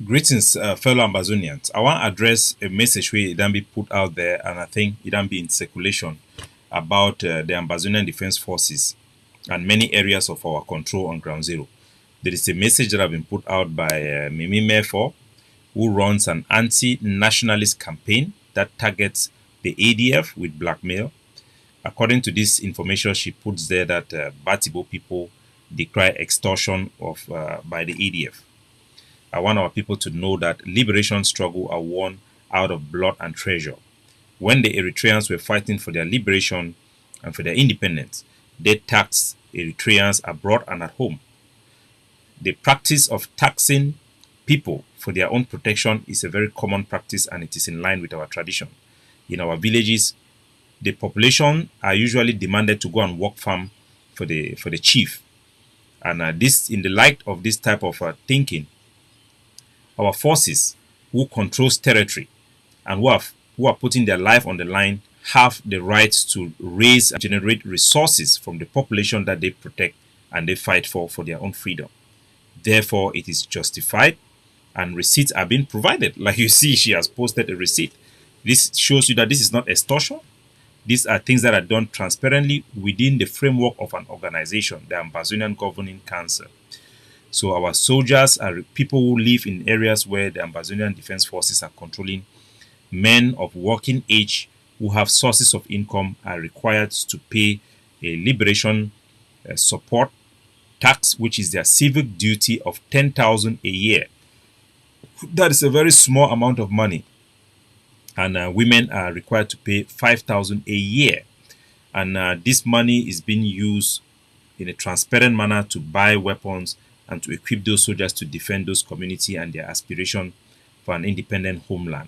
Greetings, fellow Ambazonians. I want to address a message where it can be put out there, and I think it can be in circulation about the Ambazonia Defense Forces and many areas of our control on Ground Zero. There is a message that has been put out by Mimi Mefo, who runs an anti-nationalist campaign that targets the ADF with blackmail. According to this information, she puts there that Batibo people decry extortion by the ADF. I want our people to know that liberation struggle are won out of blood and treasure. When the Eritreans were fighting for their liberation and for their independence, they taxed Eritreans abroad and at home. The practice of taxing people for their own protection is a very common practice, and it is in line with our tradition. In our villages, the population are usually demanded to go and work farm for the chief. And this, in the light of this type of thinking, our forces who controls territory and who are putting their life on the line have the right to raise and generate resources from the population that they protect and they fight for their own freedom. Therefore, it is justified and receipts are being provided. Like you see, she has posted a receipt. This shows you that this is not extortion. These are things that are done transparently within the framework of an organization, the Ambazonian Governing Council. So our soldiers are people who live in areas where the Ambazonian Defense Forces are controlling. Men of working age who have sources of income are required to pay a liberation support tax, which is their civic duty of 10,000 a year. That is a very small amount of money. And women are required to pay 5,000 a year. And this money is being used in a transparent manner to buy weapons and to equip those soldiers to defend those communities and their aspiration for an independent homeland.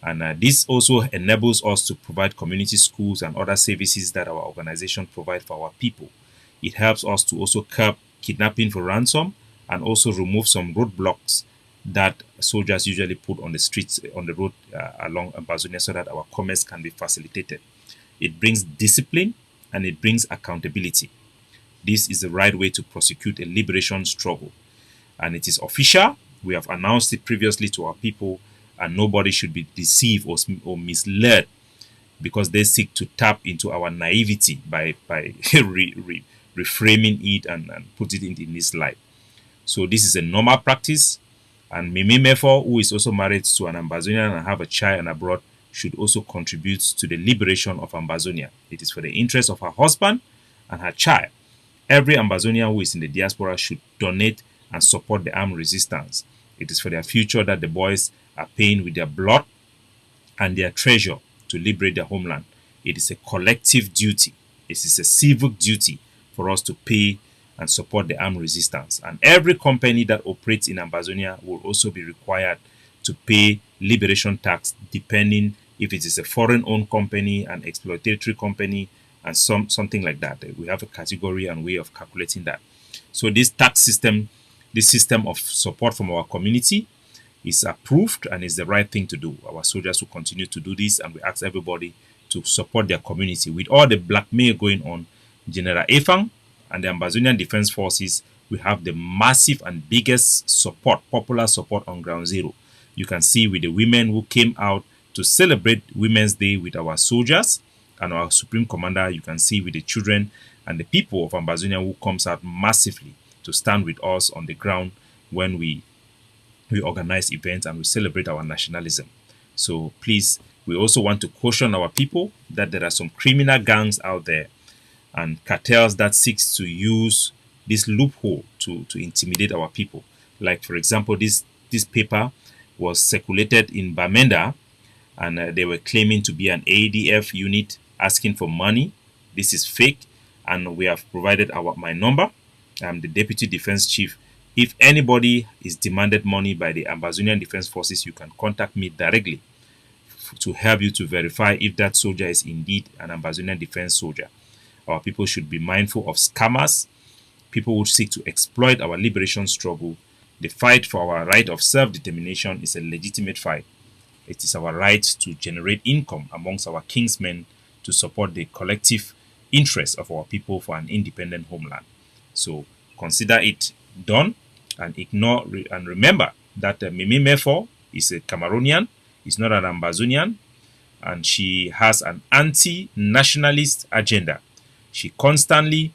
And this also enables us to provide community schools and other services that our organization provide for our people. It helps us to also curb kidnapping for ransom and also remove some roadblocks that soldiers usually put on the streets, on the road along Ambazonia, so that our commerce can be facilitated. It brings discipline and it brings accountability. This is the right way to prosecute a liberation struggle. And it is official. We have announced it previously to our people, and nobody should be deceived or misled because they seek to tap into our naivety by reframing it and put it in this light. So this is a normal practice. And Mimi Mefo, who is also married to an Ambazonian and have a child and abroad, should also contribute to the liberation of Ambazonia. It is for the interest of her husband and her child. Every Ambazonian who is in the diaspora should donate and support the armed resistance. It is for their future that the boys are paying with their blood and their treasure to liberate their homeland. It is a collective duty. It is a civic duty for us to pay and support the armed resistance. And every company that operates in Ambazonia will also be required to pay liberation tax, depending if it is a foreign-owned company, an exploitatory company, and something like that. We have a category and way of calculating that. So this tax system, this system of support from our community is approved and is the right thing to do. Our soldiers will continue to do this, and we ask everybody to support their community. With all the blackmail going on, General Efang and the Ambazonian Defense Forces, we have the massive and biggest support, popular support on Ground Zero. You can see with the women who came out to celebrate Women's Day with our soldiers and our Supreme Commander. You can see with the children and the people of Ambazonia who comes out massively to stand with us on the ground when we organize events and we celebrate our nationalism. So please, we also want to caution our people that there are some criminal gangs out there and cartels that seeks to use this loophole to intimidate our people. Like, for example, this paper was circulated in Bamenda, and they were claiming to be an ADF unit asking for money. This is fake, and we have provided my number. I'm the Deputy Defense Chief. If anybody is demanded money by the Ambazonian Defense Forces, you can contact me directly to help you to verify if that soldier is indeed an Ambazonian Defense soldier. Our people should be mindful of scammers, people who seek to exploit our liberation struggle. The fight for our right of self-determination is a legitimate fight. It is our right to generate income amongst our kinsmen to support the collective interests of our people for an independent homeland. So consider it done and ignore and remember that Mimi Mefo is a Cameroonian, is not an Ambazonian, and she has an anti-nationalist agenda. She constantly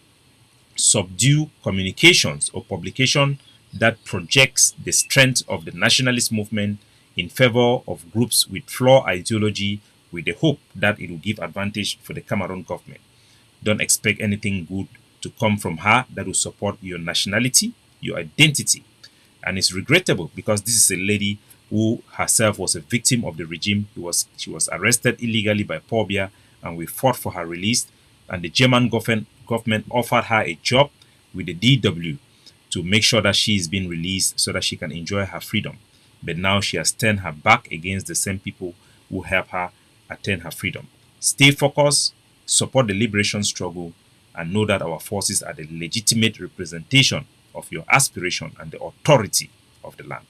subdue communications or publication that projects the strength of the nationalist movement in favor of groups with flawed ideology, with the hope that it will give advantage for the Cameroon government. Don't expect anything good to come from her that will support your nationality, your identity. And it's regrettable because this is a lady who herself was a victim of the regime. She was arrested illegally by Pobia, and we fought for her release. And the German government offered her a job with the DW to make sure that she is being released so that she can enjoy her freedom. But now she has turned her back against the same people who help her attain her freedom. Stay focused, support the liberation struggle, and know that our forces are the legitimate representation of your aspiration and the authority of the land.